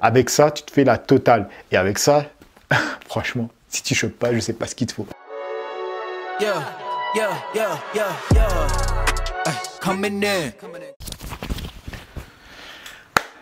Avec ça, tu te fais la totale. Et avec ça, franchement, si tu chopes pas, je sais pas ce qu'il te faut.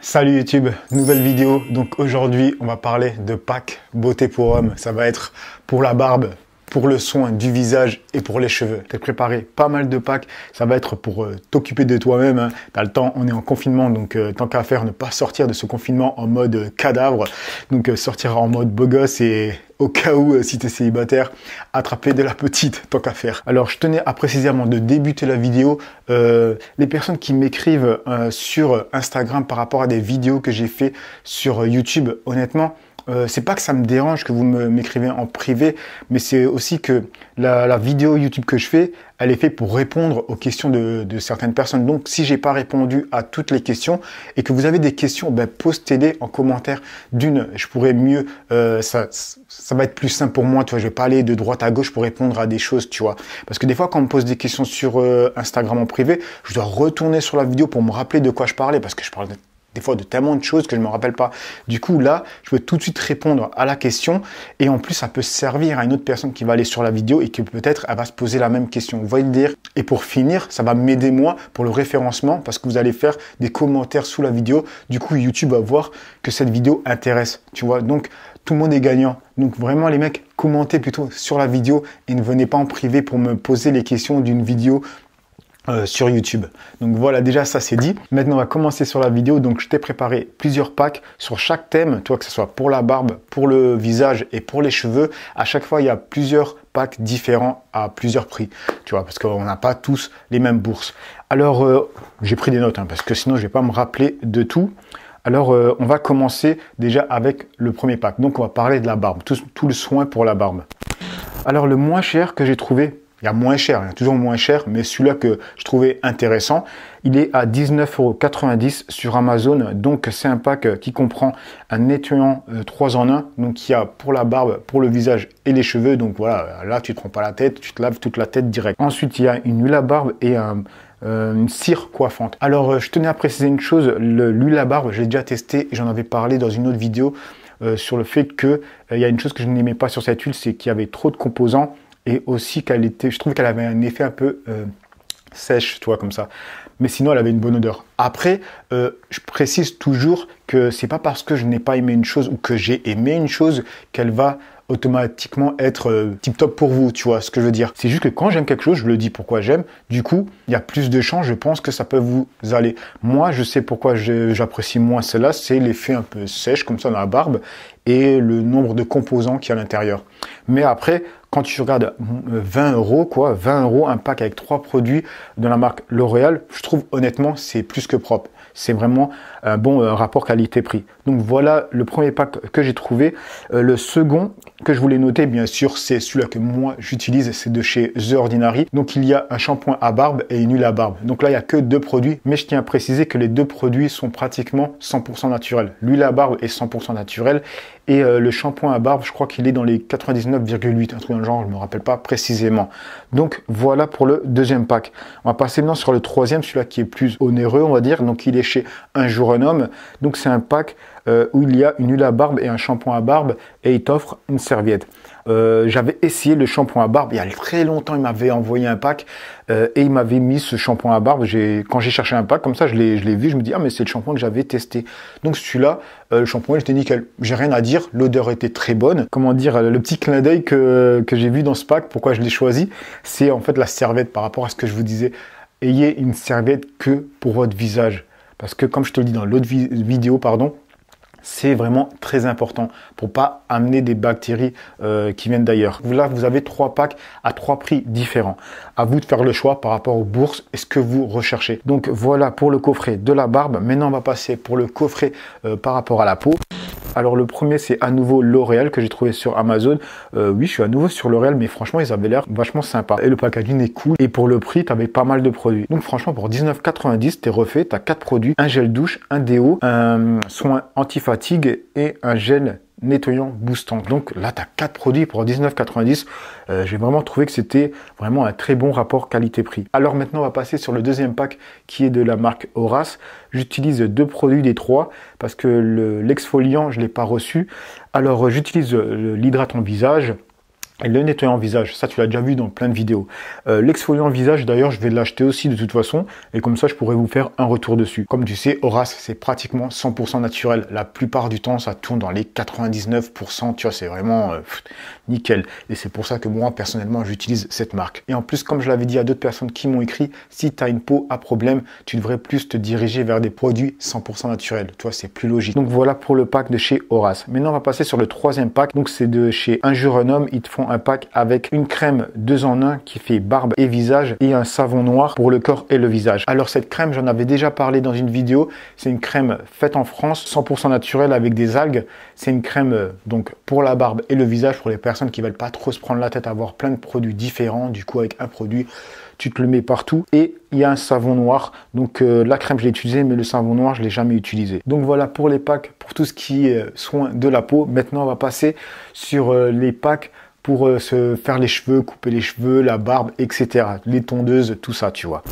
Salut YouTube, nouvelle vidéo. Donc aujourd'hui, on va parler de pack beauté pour homme. Ça va être pour la barbe, pour le soin du visage et pour les cheveux. J'ai préparé pas mal de packs. Ça va être pour t'occuper de toi-même. Hein. Tu as le temps, on est en confinement, donc tant qu'à faire, ne pas sortir de ce confinement en mode cadavre. Donc sortir en mode beau gosse et au cas où, si tu es célibataire, attraper de la petite, tant qu'à faire. Alors, je tenais à préciser avant de débuter la vidéo, les personnes qui m'écrivent sur Instagram par rapport à des vidéos que j'ai fait sur YouTube, honnêtement, c'est pas que ça me dérange que vous m'écrivez en privé, mais c'est aussi que la vidéo YouTube que je fais, elle est faite pour répondre aux questions de certaines personnes. Donc, si j'ai pas répondu à toutes les questions et que vous avez des questions, ben, postez-les en commentaire. D'une, je pourrais mieux, ça va être plus simple pour moi, tu vois, je vais pas aller de droite à gauche pour répondre à des choses, tu vois. Parce que des fois, quand on me pose des questions sur Instagram en privé, je dois retourner sur la vidéo pour me rappeler de quoi je parlais, parce que je parle des fois de tellement de choses que je ne me rappelle pas. Du coup, là, je peux tout de suite répondre à la question et en plus, ça peut servir à une autre personne qui va aller sur la vidéo et que peut-être elle va se poser la même question. Vous voyez le dire. Et pour finir, ça va m'aider moi pour le référencement parce que vous allez faire des commentaires sous la vidéo. Du coup, YouTube va voir que cette vidéo intéresse, tu vois. Donc, tout le monde est gagnant. Donc, vraiment, les mecs, commentez plutôt sur la vidéo et ne venez pas en privé pour me poser les questions d'une vidéo sur YouTube. Donc voilà, déjà ça c'est dit. Maintenant on va commencer sur la vidéo. Donc je t'ai préparé plusieurs packs sur chaque thème, toi que ce soit pour la barbe, pour le visage et pour les cheveux. À chaque fois il y a plusieurs packs différents à plusieurs prix, tu vois, parce qu'on n'a pas tous les mêmes bourses. Alors j'ai pris des notes parce que sinon je vais pas me rappeler de tout. Alors on va commencer déjà avec le premier pack. Donc on va parler de la barbe, tout le soin pour la barbe. Alors le moins cher que j'ai trouvé, il y a moins cher, il y a toujours moins cher, mais celui-là que je trouvais intéressant, il est à 19,90 € sur Amazon. Donc, c'est un pack qui comprend un nettoyant 3 en 1. Donc, il y a pour la barbe, pour le visage et les cheveux. Donc, voilà, là, tu ne te prends pas la tête, tu te laves toute la tête direct. Ensuite, il y a une huile à barbe et une cire coiffante. Alors, je tenais à préciser une chose, l'huile à barbe, j'ai déjà testé et j'en avais parlé dans une autre vidéo sur le fait qu'il y a une chose que je n'aimais pas sur cette huile, c'est qu'il y avait trop de composants. Et aussi qu'elle était, je trouve qu'elle avait un effet un peu sèche, tu vois, comme ça. Mais sinon, elle avait une bonne odeur. Après, je précise toujours que c'est pas parce que je n'ai pas aimé une chose ou que j'ai aimé une chose qu'elle va automatiquement être tip top pour vous, tu vois ce que je veux dire. C'est juste que quand j'aime quelque chose, je le dis pourquoi j'aime. Du coup, il y a plus de chances, je pense que ça peut vous aller. Moi, je sais pourquoi j'apprécie moins celle-là, c'est l'effet un peu sèche comme ça dans la barbe et le nombre de composants qu'il y a à l'intérieur. Mais après, quand tu regardes 20 €, quoi, 20 €, un pack avec 3 produits de la marque L'Oréal, je trouve honnêtement, c'est plus que propre. C'est vraiment un bon rapport qualité-prix. Donc voilà le premier pack que j'ai trouvé. Le second que je voulais noter, bien sûr, c'est celui-là que moi j'utilise, c'est de chez The Ordinary. Donc il y a un shampoing à barbe et une huile à barbe. Donc là, il n'y a que 2 produits, mais je tiens à préciser que les 2 produits sont pratiquement 100% naturels. L'huile à barbe est 100% naturelle et le shampoing à barbe, je crois qu'il est dans les 99,8, un truc dans le genre, je ne me rappelle pas précisément. Donc voilà pour le deuxième pack. On va passer maintenant sur le troisième, celui-là qui est plus onéreux, on va dire. Donc il est chez Un Jour un Homme. Donc c'est un pack où il y a une huile à barbe et un shampoing à barbe et il t'offre une serviette. J'avais essayé le shampoing à barbe il y a très longtemps, il m'avait envoyé un pack et il m'avait mis ce shampoing à barbe. Quand j'ai cherché un pack comme ça, je l'ai vu, je me dis ah mais c'est le shampoing que j'avais testé. Donc celui-là, le shampoing, j'étais nickel. J'ai rien à dire, l'odeur était très bonne. Comment dire, le petit clin d'œil que j'ai vu dans ce pack, pourquoi je l'ai choisi, c'est en fait la serviette par rapport à ce que je vous disais. Ayez une serviette que pour votre visage. Parce que comme je te le dis dans l'autre vidéo, pardon, c'est vraiment très important pour pas amener des bactéries qui viennent d'ailleurs. Là, vous avez 3 packs à 3 prix différents. À vous de faire le choix par rapport aux bourses et ce que vous recherchez. Donc voilà pour le coffret de la barbe. Maintenant, on va passer pour le coffret par rapport à la peau. Alors le premier, c'est à nouveau L'Oréal que j'ai trouvé sur Amazon. Oui, je suis à nouveau sur L'Oréal, mais franchement, ils avaient l'air vachement sympa. Et le packaging est cool. Et pour le prix, tu avais pas mal de produits. Donc franchement, pour 19,90 €, t'es refait. Tu as 4 produits, un gel douche, un déo, un soin anti-fatigue et un gel nettoyant boostant. Donc là, tu as 4 produits pour 19,90 €. J'ai vraiment trouvé que c'était vraiment un très bon rapport qualité-prix. Alors maintenant, on va passer sur le deuxième pack qui est de la marque Horace. J'utilise 2 produits des 3 parce que l'exfoliant, je ne l'ai pas reçu. Alors, j'utilise l'hydratant visage et le nettoyant visage. Ça, tu l'as déjà vu dans plein de vidéos. L'exfoliant visage, d'ailleurs, je vais l'acheter aussi de toute façon. Et comme ça, je pourrais vous faire un retour dessus. Comme tu sais, Horace, c'est pratiquement 100% naturel. La plupart du temps, ça tourne dans les 99%. Tu vois, c'est vraiment nickel. Et c'est pour ça que moi, personnellement, j'utilise cette marque. Et en plus, comme je l'avais dit à d'autres personnes qui m'ont écrit, si tu as une peau à problème, tu devrais plus te diriger vers des produits 100% naturels. Tu vois, c'est plus logique. Donc voilà pour le pack de chez Horace. Maintenant, on va passer sur le troisième pack. Donc c'est de chez Injure-Homme. Ils te font un pack avec une crème 2 en 1 qui fait barbe et visage et un savon noir pour le corps et le visage. Alors cette crème, j'en avais déjà parlé dans une vidéo. C'est une crème faite en France, 100% naturelle avec des algues. C'est une crème donc pour la barbe et le visage pour les personnes qui veulent pas trop se prendre la tête à avoir plein de produits différents. Du coup, avec un produit, tu te le mets partout. Et il y a un savon noir. Donc la crème, je l'ai utilisé, mais le savon noir, je l'ai jamais utilisé. Donc voilà pour les packs, pour tout ce qui est soin de la peau. Maintenant, on va passer sur les packs pour se faire les cheveux, couper les cheveux, la barbe, etc. Les tondeuses, tout ça, tu vois.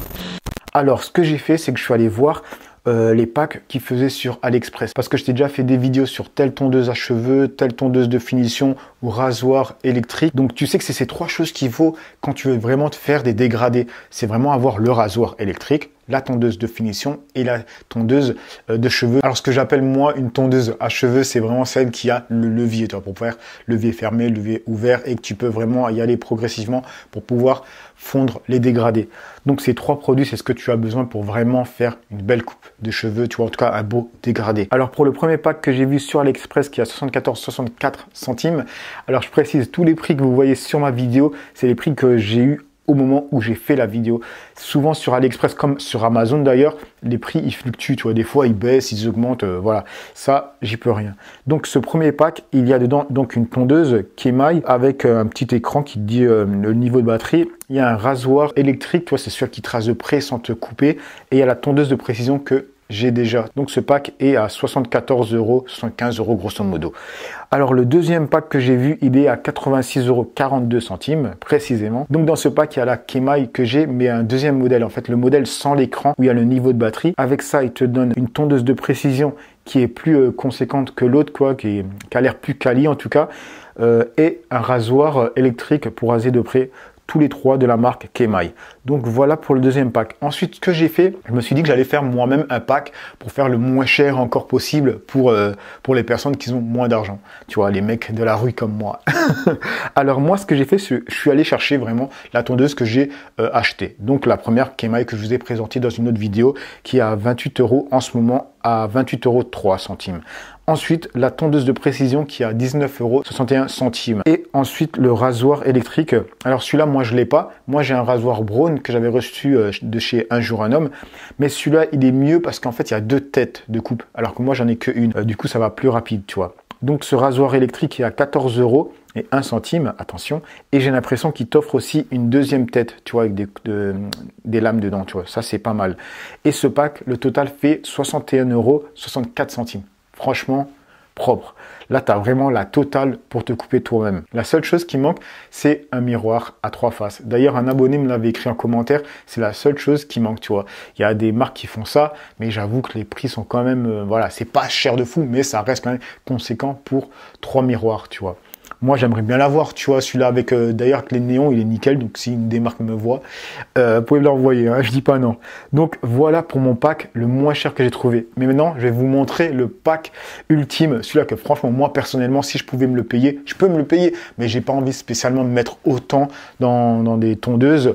Alors, ce que j'ai fait, c'est que je suis allé voir les packs qu'ils faisaient sur AliExpress. Parce que je t'ai déjà fait des vidéos sur telle tondeuse à cheveux, telle tondeuse de finition ou rasoir électrique. Donc tu sais que c'est ces 3 choses qu'il faut quand tu veux vraiment te faire des dégradés. C'est vraiment avoir le rasoir électrique, la tondeuse de finition et la tondeuse de cheveux. Alors ce que j'appelle moi une tondeuse à cheveux, c'est vraiment celle qui a le levier, toi, pour faire levier fermé, levier ouvert et que tu peux vraiment y aller progressivement pour pouvoir fondre les dégradés. Donc ces 3 produits, c'est ce que tu as besoin pour vraiment faire une belle coupe de cheveux, tu vois, en tout cas un beau dégradé. Alors pour le premier pack que j'ai vu sur AliExpress qui a 74,64 centimes, alors je précise tous les prix que vous voyez sur ma vidéo, c'est les prix que j'ai eu au moment où j'ai fait la vidéo. Souvent sur AliExpress comme sur Amazon d'ailleurs, les prix ils fluctuent, tu vois, des fois ils baissent, ils augmentent, voilà, ça j'y peux rien. Donc ce premier pack, il y a dedans donc une tondeuse Kemai avec un petit écran qui te dit le niveau de batterie. Il y a un rasoir électrique, tu vois, c'est celui qui te rase de près sans te couper, et il y a la tondeuse de précision que j'ai déjà. Donc ce pack est à 74 €, 75 € grosso modo. Alors le deuxième pack que j'ai vu, il est à 86,42 € précisément. Donc dans ce pack, il y a la Kemai que j'ai, mais un deuxième modèle. En fait, le modèle sans l'écran où il y a le niveau de batterie. Avec ça, il te donne une tondeuse de précision qui est plus conséquente que l'autre, quoi, qui a l'air plus quali en tout cas, et un rasoir électrique pour raser de près. Tous les 3 de la marque Kemai. Donc voilà pour le deuxième pack. Ensuite, ce que j'ai fait, je me suis dit que j'allais faire moi-même un pack pour faire le moins cher encore possible pour les personnes qui ont moins d'argent. Tu vois, les mecs de la rue comme moi. Alors moi, ce que j'ai fait, je suis allé chercher vraiment la tondeuse que j'ai achetée. Donc la première Kemai que je vous ai présentée dans une autre vidéo qui est à 28 € en ce moment, à 28,03 €. Ensuite, la tondeuse de précision qui est à 19,61 €. Et ensuite, le rasoir électrique. Alors celui-là, moi, je ne l'ai pas. Moi, j'ai un rasoir Braun que j'avais reçu de chez Injure-Homme. Mais celui-là, il est mieux parce qu'en fait, il y a 2 têtes de coupe. Alors que moi, j'en ai qu'une. Du coup, ça va plus rapide, tu vois. Donc, ce rasoir électrique est à 14,01 €. Attention. Et j'ai l'impression qu'il t'offre aussi une deuxième tête, tu vois, avec des lames dedans, tu vois. Ça, c'est pas mal. Et ce pack, le total fait 61,64 €. Franchement, propre. Là, tu as vraiment la totale pour te couper toi-même. La seule chose qui manque, c'est un miroir à 3 faces. D'ailleurs, un abonné me l'avait écrit en commentaire. C'est la seule chose qui manque, tu vois. Il y a des marques qui font ça, mais j'avoue que les prix sont quand même... voilà, c'est pas cher de fou, mais ça reste quand même conséquent pour 3 miroirs, tu vois. Moi, j'aimerais bien l'avoir, tu vois, celui-là avec, d'ailleurs, avec les néons, il est nickel. Donc, si une des marques me voit, vous pouvez me l'envoyer, hein, je dis pas non. Donc, voilà pour mon pack, le moins cher que j'ai trouvé. Mais maintenant, je vais vous montrer le pack ultime. Celui-là que, franchement, moi, personnellement, si je pouvais me le payer, je peux me le payer. Mais j'ai pas envie spécialement de mettre autant dans des tondeuses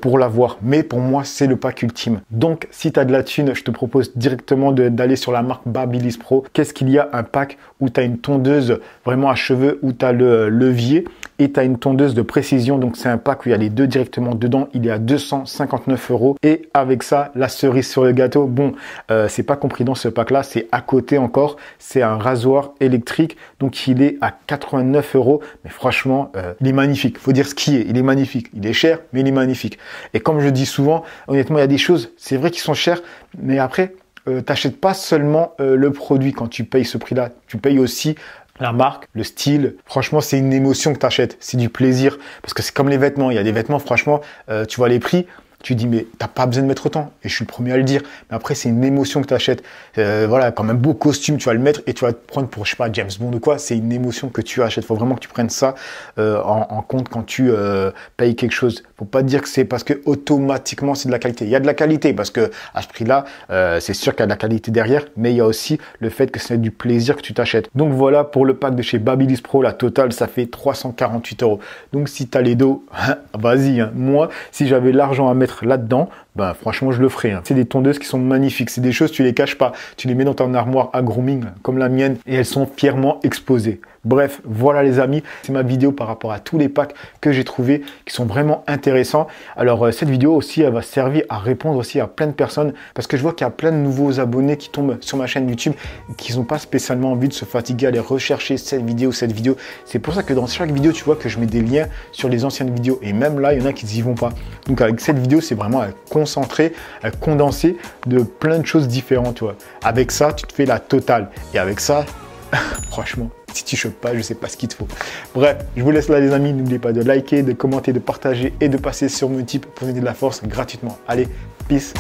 pour l'avoir. Mais pour moi, c'est le pack ultime. Donc, si tu as de la thune, je te propose directement d'aller sur la marque Babyliss Pro. Qu'est-ce qu'il y a? Un pack où tu as une tondeuse vraiment à cheveux, où tu as le levier et tu as une tondeuse de précision. Donc c'est un pack où il y a les 2 directement dedans. Il est à 259 €. Et avec ça, la cerise sur le gâteau, bon, c'est pas compris dans ce pack là, c'est à côté encore, c'est un rasoir électrique, donc il est à 89 €. Mais franchement, il est magnifique, faut dire ce qui est, il est magnifique. Il est cher, mais il est magnifique. Et comme je dis souvent, honnêtement, il y a des choses, c'est vrai qu'ils sont chers, mais après, t'achètes pas seulement le produit quand tu payes ce prix là, tu payes aussi la marque, le style. Franchement, c'est une émotion que tu achètes. C'est du plaisir. Parce que c'est comme les vêtements. Il y a des vêtements, franchement, tu vois les prix. Tu dis, mais t'as pas besoin de mettre autant. Et je suis le premier à le dire. Mais après, c'est une émotion que tu achètes. Voilà, comme un beau costume, tu vas le mettre et tu vas te prendre pour, je sais pas, James Bond ou quoi. C'est une émotion que tu achètes. Il faut vraiment que tu prennes ça en compte quand tu payes quelque chose. Faut pas dire que c'est parce que automatiquement c'est de la qualité. Il y a de la qualité parce que à ce prix-là, c'est sûr qu'il y a de la qualité derrière. Mais il y a aussi le fait que c'est du plaisir que tu t'achètes. Donc voilà, pour le pack de chez Babyliss Pro, la totale, ça fait 348 €. Donc si tu as les dos, vas-y. Hein. Moi, si j'avais l'argent à mettre là-dedans, ben franchement je le ferais. Hein. C'est des tondeuses qui sont magnifiques, c'est des choses tu les caches pas, tu les mets dans ton armoire à grooming comme la mienne et elles sont fièrement exposées. Bref, voilà les amis, c'est ma vidéo par rapport à tous les packs que j'ai trouvés qui sont vraiment intéressants. Alors cette vidéo aussi, elle va servir à répondre aussi à plein de personnes parce que je vois qu'il y a plein de nouveaux abonnés qui tombent sur ma chaîne YouTube et qui n'ont pas spécialement envie de se fatiguer à aller rechercher cette vidéo. C'est pour ça que dans chaque vidéo, tu vois que je mets des liens sur les anciennes vidéos et même là, il y en a qui n'y vont pas. Donc avec cette vidéo, c'est vraiment à concentrer, à condenser de plein de choses différentes, tu vois. Avec ça, tu te fais la totale et avec ça, franchement, si tu chopes pas, je sais pas ce qu'il te faut. Bref, je vous laisse là les amis. N'oubliez pas de liker, de commenter, de partager et de passer sur mon Utip pour donner de la force gratuitement. Allez, peace.